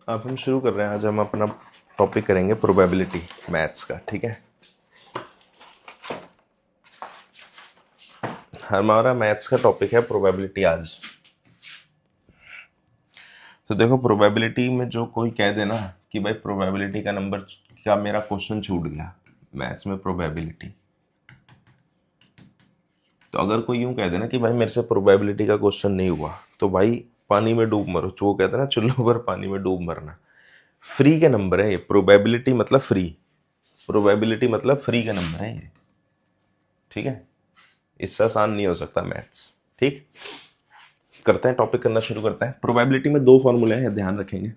अब हम शुरू कर रहे हैं। आज हम अपना टॉपिक करेंगे प्रोबेबिलिटी मैथ्स का। ठीक है, हमारा मैथ्स का टॉपिक है प्रोबेबिलिटी आज। तो देखो, प्रोबेबिलिटी में जो कोई कह देना कि भाई प्रोबेबिलिटी का नंबर का मेरा क्वेश्चन छूट गया मैथ्स में प्रोबेबिलिटी, तो अगर कोई यूं कह देना कि भाई मेरे से प्रोबेबिलिटी का क्वेश्चन नहीं हुआ तो भाई पानी में डूब मरो, तो वो कहते हैं ना चुल्लू पर पानी में डूब मरना। फ्री के नंबर है ये। प्रोबेबिलिटी मतलब फ्री, प्रोबेबिलिटी मतलब फ्री का नंबर है ये। ठीक है, इससे आसान नहीं हो सकता मैथ्स। ठीक, करते हैं, टॉपिक करना शुरू करते हैं। प्रोबेबिलिटी में दो फॉर्मूले हैं, ध्यान रखेंगे।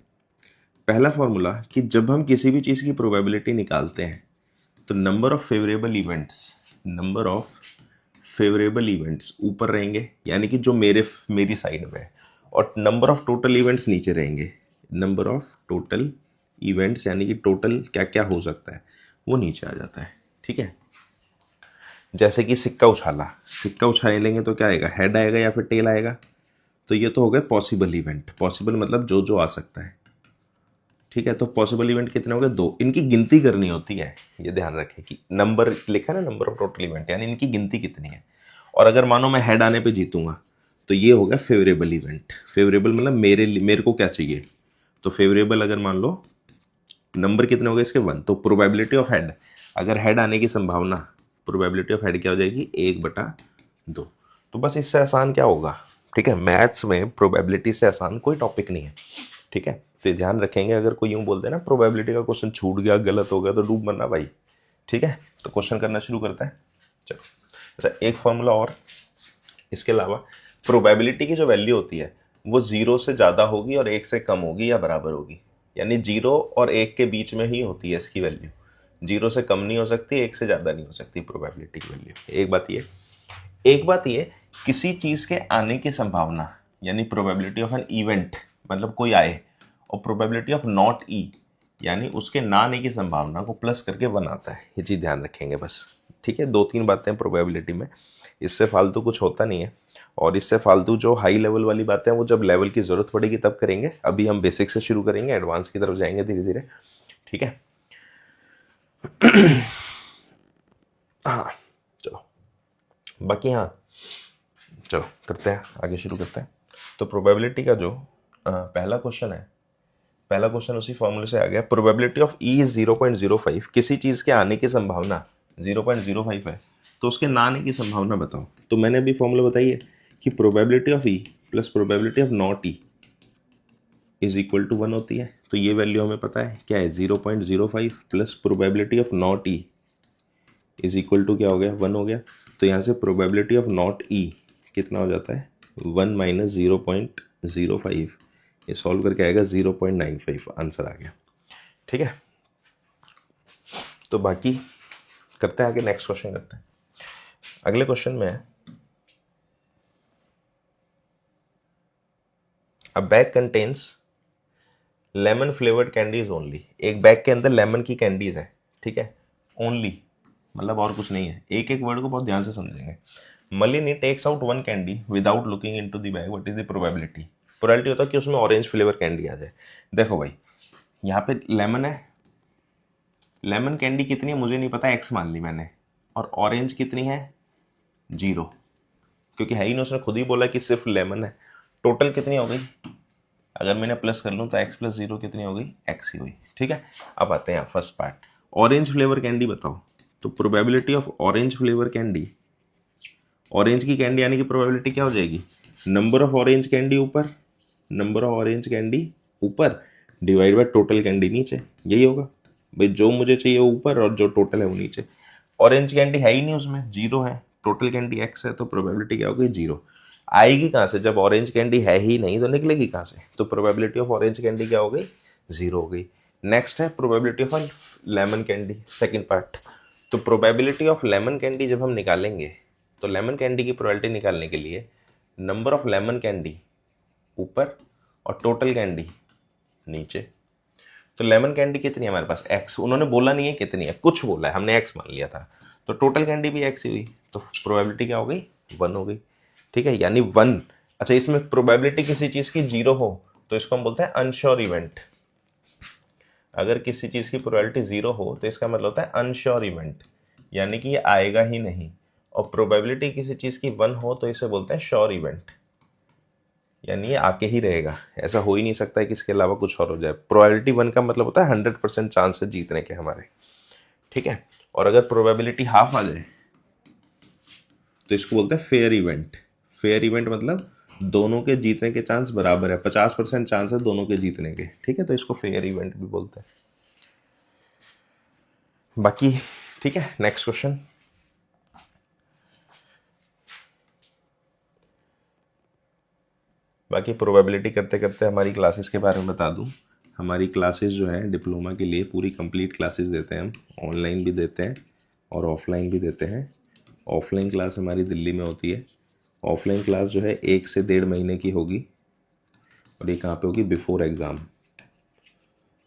पहला फॉर्मूला कि जब हम किसी भी चीज़ की प्रोबेबिलिटी निकालते हैं तो number of favourable events, number of favourable events ऊपर रहेंगे यानी कि जो मेरी साइड में है, और नंबर ऑफ टोटल इवेंट्स नीचे रहेंगे। नंबर ऑफ टोटल इवेंट्स यानी कि टोटल क्या क्या हो सकता है वो नीचे आ जाता है। ठीक है, जैसे कि सिक्का उछाला, सिक्का उछालेंगे तो क्या आएगा, हेड आएगा या फिर टेल आएगा। तो ये तो हो गए पॉसिबल इवेंट। पॉसिबल मतलब जो जो आ सकता है। ठीक है, तो पॉसिबल इवेंट कितने हो गए, दो। इनकी गिनती करनी होती है, ये ध्यान रखें कि नंबर लिखा है ना, नंबर ऑफ टोटल इवेंट, यानी इनकी गिनती कितनी है। और अगर मानो मैं हेड आने पे जीतूंगा तो ये हो गया फेवरेबल इवेंट। फेवरेबल मतलब मेरे को क्या चाहिए, तो फेवरेबल अगर मान लो नंबर कितने हो गए इसके, 1, तो प्रोबेबिलिटी ऑफ हेड, अगर हेड आने की संभावना, प्रोबेबिलिटी ऑफ हेड क्या हो जाएगी, 1/2। तो बस इससे आसान क्या होगा। ठीक है, मैथ्स में प्रोबेबिलिटी से आसान कोई टॉपिक नहीं है। ठीक है, तो ध्यान रखेंगे। अगर कोई यूं बोलते हैं ना प्रोबेबिलिटी का क्वेश्चन छूट गया, गलत हो गया, तो डूब मरना भाई। ठीक है, तो क्वेश्चन करना शुरू करते हैं। चलो, अच्छा एक फॉर्मूला और इसके अलावा, प्रोबेबिलिटी की जो वैल्यू होती है वो 0 से ज़्यादा होगी और 1 से कम होगी या बराबर होगी। यानी 0 और 1 के बीच में ही होती है इसकी वैल्यू। 0 से कम नहीं हो सकती, 1 से ज़्यादा नहीं हो सकती प्रोबेबिलिटी की वैल्यू। एक बात ये, किसी चीज़ के आने की संभावना यानी प्रोबेबिलिटी ऑफ एन इवेंट, मतलब कोई आए, और प्रोबेबिलिटी ऑफ नॉट ई यानी उसके ना आने की संभावना को प्लस करके 1 आता है। ये चीज़ ध्यान रखेंगे बस। ठीक है, 2-3 बातें प्रोबेबिलिटी में, इससे फालतू कुछ होता नहीं है। और इससे फालतू जो हाई लेवल वाली बातें हैं वो जब लेवल की ज़रूरत पड़ेगी तब करेंगे। अभी हम बेसिक से शुरू करेंगे, एडवांस की तरफ जाएंगे धीरे धीरे। ठीक है, हाँ चलो, बाकी हाँ चलो करते हैं, आगे शुरू करते हैं। तो प्रोबेबिलिटी का जो पहला क्वेश्चन है, पहला क्वेश्चन उसी फॉर्मूले से आ गया। Probability of E is 0.05। किसी चीज़ के आने की संभावना 0.05 है, तो उसके ना आने की संभावना बताओ। तो मैंने अभी फॉर्मूला बताई है कि probability of E plus probability of not E is equal to 1 होती है। तो ये वैल्यू हमें पता है क्या है, 0.05 plus probability of not E is equal to क्या हो गया, 1 हो गया। तो यहाँ से प्रोबेबिलिटी ऑफ नॉट ई कितना हो जाता है, 1 माइनस 0.05। ये सॉल्व करके आएगा 0.95, आंसर आ गया। ठीक है, तो बाकी करते हैं आगे, नेक्स्ट क्वेश्चन करते हैं। अगले क्वेश्चन में है, अ bag contains lemon flavoured candies only. एक बैग के अंदर लेमन की कैंडीज है। ठीक है, ओनली मतलब और कुछ नहीं है। एक एक वर्ड को बहुत ध्यान से समझेंगे। Malini takes out 1 candy without looking into the bag, what is the probability. Probability होता है कि उसमें ऑरेंज फ्लेवर कैंडी आ जाए। देखो भाई, यहाँ पे लेमन है, लेमन कैंडी कितनी है मुझे नहीं पता, एक्स मान ली मैंने, और ऑरेंज कितनी है, 0, क्योंकि है ही नहीं, उसने खुद ही बोला कि सिर्फ लेमन है। टोटल कितनी हो गई, अगर मैंने प्लस कर लूँ तो x प्लस 0 कितनी हो गई, x ही हुई। ठीक है, अब आते हैं first part, orange flavour candy बताओ। तो probability of orange flavour candy, orange की कैंडी आने की प्रोबेबिलिटी क्या हो जाएगी, नंबर ऑफ ऑरेंज कैंडी ऊपर, नंबर ऑफ ऑरेंज कैंडी ऊपर डिवाइड बाय टोटल कैंडी नीचे। यही होगा भाई, जो मुझे चाहिए ऊपर और जो टोटल है वो नीचे। ऑरेंज कैंडी है ही नहीं उसमें, 0 है, टोटल कैंडी x है, तो प्रोबेबिलिटी क्या हो गई, 0। आएगी कहाँ से, जब ऑरेंज कैंडी है ही नहीं तो निकलेगी कहाँ से। तो प्रोबेबिलिटी ऑफ ऑरेंज कैंडी क्या हो गई, 0 हो गई। नेक्स्ट है probability of lemon candy, second part. तो प्रोबेबिलिटी ऑफ लेमन कैंडी जब हम निकालेंगे तो लेमन कैंडी की प्रोबेबिलिटी निकालने के लिए नंबर ऑफ लेमन कैंडी ऊपर और टोटल कैंडी नीचे। तो लेमन कैंडी कितनी है हमारे पास, x। उन्होंने बोला नहीं है कितनी है, कुछ बोला है, हमने x मान लिया था, तो टोटल कैंडी भी x ही हुई। तो प्रोबेबिलिटी क्या हो गई, 1 हो गई। ठीक है, यानी 1। अच्छा, इसमें प्रोबेबिलिटी किसी चीज़ की 0 हो तो इसको हम बोलते हैं अनश्योर इवेंट। अगर किसी चीज़ की प्रोबेबिलिटी 0 हो तो इसका मतलब होता है अनश्योर इवेंट, यानी कि ये आएगा ही नहीं। और प्रोबेबिलिटी किसी चीज़ की 1 हो तो इसे बोलते हैं श्योर इवेंट, यानी ये आके ही रहेगा, ऐसा हो ही नहीं सकता है कि इसके अलावा कुछ और हो जाए। प्रोबेबिलिटी 1 का मतलब होता है 100% चांस है जीतने के हमारे, ठीक है। और अगर प्रोबेबिलिटी हाफ आ जाए तो इसको बोलते हैं फेयर इवेंट। फेयर इवेंट मतलब दोनों के जीतने के चांस बराबर है, 50% चांस है दोनों के जीतने के, ठीक है, तो इसको फेयर इवेंट भी बोलते हैं। बाकी ठीक है, नेक्स्ट क्वेश्चन। बाकी प्रोबेबिलिटी करते करते हमारी क्लासेस के बारे में बता दूं। हमारी क्लासेस जो है डिप्लोमा के लिए पूरी कंप्लीट क्लासेस देते हैं हम, ऑनलाइन भी देते हैं और ऑफलाइन भी देते हैं। ऑफलाइन क्लास हमारी दिल्ली में होती है। ऑफलाइन क्लास जो है 1 से 1.5 महीने की होगी, और ये कहाँ पे होगी? बिफोर एग्ज़ाम,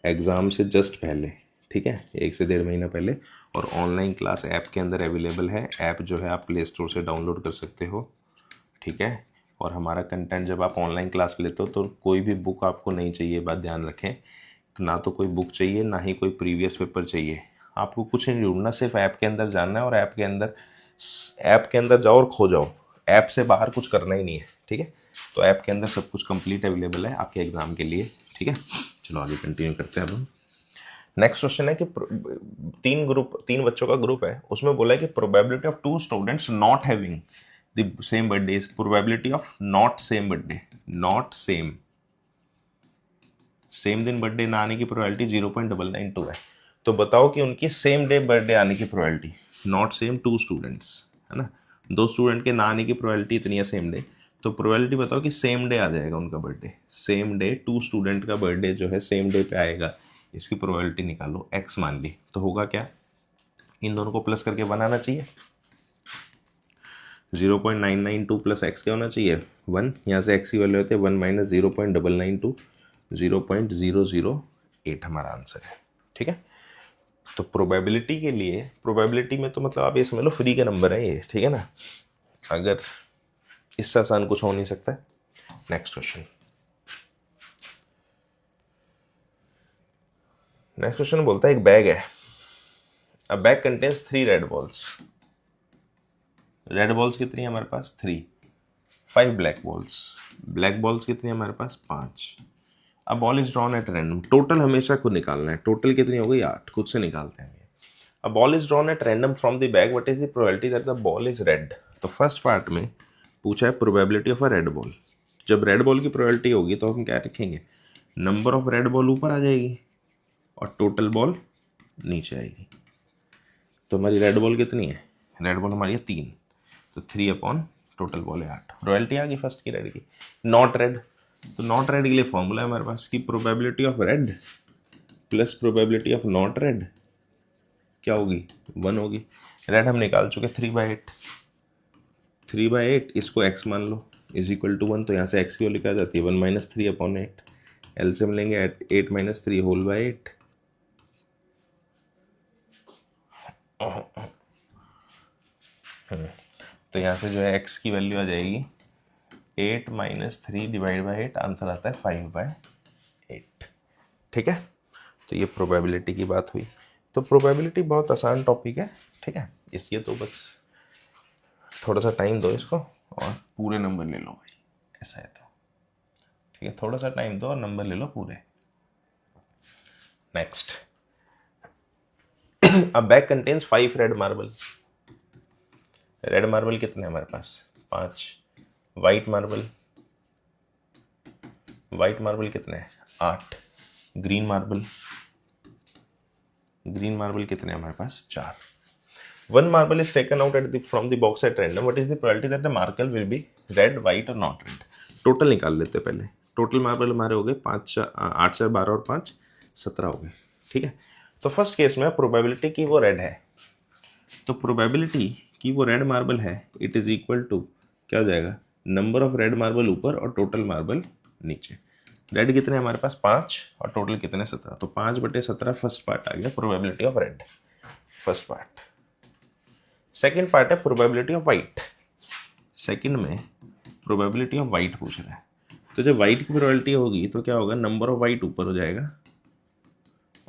एग्ज़ाम से जस्ट पहले, ठीक है, 1 से 1.5 महीना पहले। और ऑनलाइन क्लास ऐप के अंदर अवेलेबल है। ऐप जो है आप प्ले स्टोर से डाउनलोड कर सकते हो, ठीक है। और हमारा कंटेंट जब आप ऑनलाइन क्लास लेते हो तो कोई भी बुक आपको नहीं चाहिए, बात ध्यान रखें, ना तो कोई बुक चाहिए ना ही कोई प्रीवियस पेपर चाहिए। आपको कुछ नहीं ढूंढना, सिर्फ ऐप के अंदर जाना है और ऐप के अंदर जाओ और खो जाओ। ऐप से बाहर कुछ करना ही नहीं है, ठीक है। तो ऐप के अंदर सब कुछ कंप्लीट अवेलेबल है आपके एग्ज़ाम के लिए, ठीक है। चलो आगे कंटिन्यू करते हैं अब हम। नेक्स्ट क्वेश्चन है कि 3 बच्चों का ग्रुप है, उसमें बोला है कि probability of 2 students not having the same birthday is probability of not same birthday, not same दिन बर्थडे ना आने की प्रोबेबिलिटी 0.992 है। तो बताओ कि उनकी सेम डे बर्थडे आने की प्रोबेबिलिटी, नॉट सेम 2 स्टूडेंट्स, है ना, 2 स्टूडेंट के ना आने की प्रोबेबिलिटी इतनी है सेम डे, तो प्रोबेबिलिटी बताओ कि सेम डे आ जाएगा उनका बर्थडे, सेम डे 2 स्टूडेंट का बर्थडे जो है सेम डे पे आएगा, इसकी प्रोबेबिलिटी निकालो। एक्स मान ली तो होगा क्या? इन दोनों को प्लस करके बनाना चाहिए। 0.992 प्लस एक्स क्या होना चाहिए? 1। यहाँ से एक्स की वैल्यू होती है 1 माइनस 0.992, 0.008 हमारा आंसर है, ठीक है। तो प्रोबेबिलिटी के लिए, प्रोबेबिलिटी में तो मतलब आप ये समझ लो फ्री के नंबर है ये, ठीक है ना, अगर इससे आसान कुछ हो नहीं सकता है। नेक्स्ट क्वेश्चन, नेक्स्ट क्वेश्चन बोलता है एक बैग है, अ bag contains 3 red balls. Red balls कितनी है हमारे पास? 3। 5 ब्लैक बॉल्स, ब्लैक बॉल्स कितनी है हमारे पास? 5। अब ball is drawn at random, total हमेशा खुद निकालना है, टोटल कितनी हो गई? 8, खुद से निकालते हैं। अब ball is drawn at random from the bag, what is the probability that the ball is red. तो फर्स्ट पार्ट में पूछा है probability of a red ball. जब रेड बॉल की प्रोबेबिलिटी होगी तो हम क्या रखेंगे? नंबर ऑफ रेड बॉल ऊपर आ जाएगी और टोटल बॉल नीचे आएगी। तो हमारी रेड बॉल कितनी है? रेड बॉल हमारी है 3, तो 3 अपॉन टोटल बॉल है 8। प्रोबेबिलिटी आ गई फर्स्ट की रेड की। नॉट रेड, तो नॉट रेड के लिए फॉर्मूला है हमारे पास कि probability of red plus probability of not red क्या होगी? 1 होगी। रेड हम निकाल चुके 3/8, 3/8 इसको x मान लो इज इक्वल टू 1, तो यहाँ से x की वैल्यू क्या जाती है? 1 माइनस 3 अपॉन 8, एलसीएम लेंगे 8 माइनस 3 होल बाय 8। तो यहाँ से जो है x की वैल्यू आ जाएगी 8 माइनस 3 डिवाइड बाई 8, आंसर आता है 5/8, ठीक है। तो ये प्रोबेबिलिटी की बात हुई। तो प्रोबेबिलिटी बहुत आसान टॉपिक है, ठीक है, इसलिए तो बस थोड़ा सा टाइम दो इसको और पूरे नंबर ले लो भाई, ऐसा है तो, ठीक है, थोड़ा सा टाइम दो और नंबर ले लो पूरे। नेक्स्ट, अब bag contains 5 red marble. Red marble कितने हमारे पास? 5। वाइट मार्बल, वाइट मार्बल कितने हैं? 8। ग्रीन मार्बल, ग्रीन मार्बल कितने हमारे पास? 4। 1 marble is taken out from the box at random. What is the probability that the marble will be red, white or not red? Total निकाल लेते हैं पहले। Total marble हमारे हो गए 5, 8, 4, 12 और 5, 17 हो गए, ठीक है। तो फर्स्ट केस में प्रोबेबिलिटी की वो रेड है, तो प्रोबेबिलिटी कि वो रेड मार्बल है इट इज इक्वल टू क्या हो जाएगा? नंबर ऑफ रेड मार्बल ऊपर और टोटल मार्बल नीचे। रेड कितने हमारे पास? 5 और टोटल कितने? 17। तो 5/17 फर्स्ट पार्ट आ गया probability of red, first part. Second part है प्रोबेबिलिटी ऑफ वाइट। सेकेंड में प्रोबेबिलिटी ऑफ वाइट पूछ रहा है, तो जब वाइट की प्रोबेबिलिटी होगी तो क्या होगा? नंबर ऑफ वाइट ऊपर हो जाएगा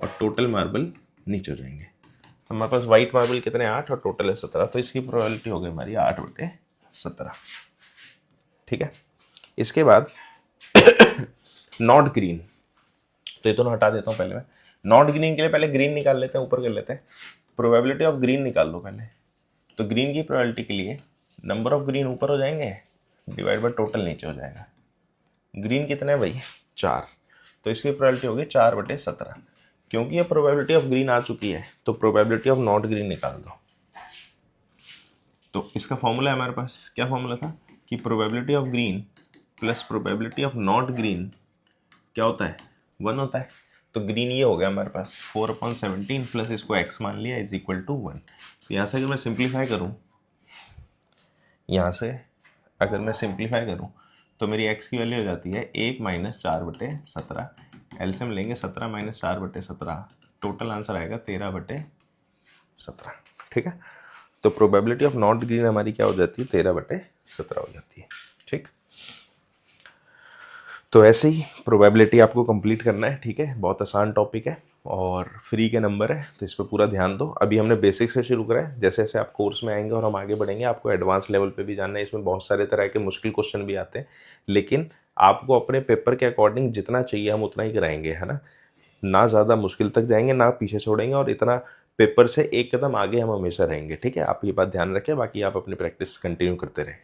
और टोटल मार्बल नीचे हो जाएंगे। तो हमारे पास वाइट मार्बल कितने 8 और टोटल है 17, तो इसकी प्रोबेबिलिटी हो गई हमारी 8/17। ठीक है। इसके बाद नॉट ग्रीन, तो ये तो हटा देता हूँ पहले मैं। नॉट ग्रीन के लिए पहले ग्रीन निकाल लेते हैं, ऊपर कर लेते हैं। प्रोबेबिलिटी ऑफ ग्रीन निकाल लो पहले। तो ग्रीन की प्रोबेबिलिटी के लिए नंबर ऑफ ग्रीन ऊपर हो जाएंगे डिवाइड बाय टोटल नीचे हो जाएगा। ग्रीन कितने है भाई 4, तो इसकी प्रोबेबिलिटी होगी 4/17। क्योंकि ये प्रोबेबिलिटी ऑफ ग्रीन आ चुकी है तो प्रोबेबिलिटी ऑफ नॉट ग्रीन निकाल दो। तो इसका फॉर्मूला है हमारे पास, क्या फॉर्मूला था कि probability of green plus probability of not green क्या होता है 1 होता है। तो ग्रीन ये हो गया हमारे पास 4/17 प्लस इसको x मान लिया इज इक्वल टू 1। तो यहाँ से अगर मैं सिंप्लीफाई करूँ, यहाँ से अगर मैं सिंप्लीफाई करूँ तो मेरी x की वैल्यू हो जाती है 1 - 4/17। एलसीएम लेंगे 17 - 4/17, टोटल आंसर आएगा 13/17। ठीक है। तो प्रोबेबिलिटी ऑफ नॉट ग्रीन हमारी क्या हो जाती है 13/17 हो जाती है। ठीक। तो ऐसे ही प्रोबेबिलिटी आपको कंप्लीट करना है। ठीक है, बहुत आसान टॉपिक है और फ्री के नंबर है, तो इस पर पूरा ध्यान दो। अभी हमने बेसिक से शुरू करा है, जैसे जैसे आप कोर्स में आएंगे और हम आगे बढ़ेंगे आपको एडवांस लेवल पे भी जानना है। इसमें बहुत सारे तरह के मुश्किल क्वेश्चन भी आते हैं, लेकिन आपको अपने पेपर के अकॉर्डिंग जितना चाहिए हम उतना ही कराएंगे, है ना ज़्यादा मुश्किल तक जाएंगे ना पीछे छोड़ेंगे, और इतना पेपर से एक कदम आगे हम हमेशा रहेंगे। ठीक है, आप ये बात ध्यान रखें। बाकी आप अपनी प्रैक्टिस कंटिन्यू करते रहें।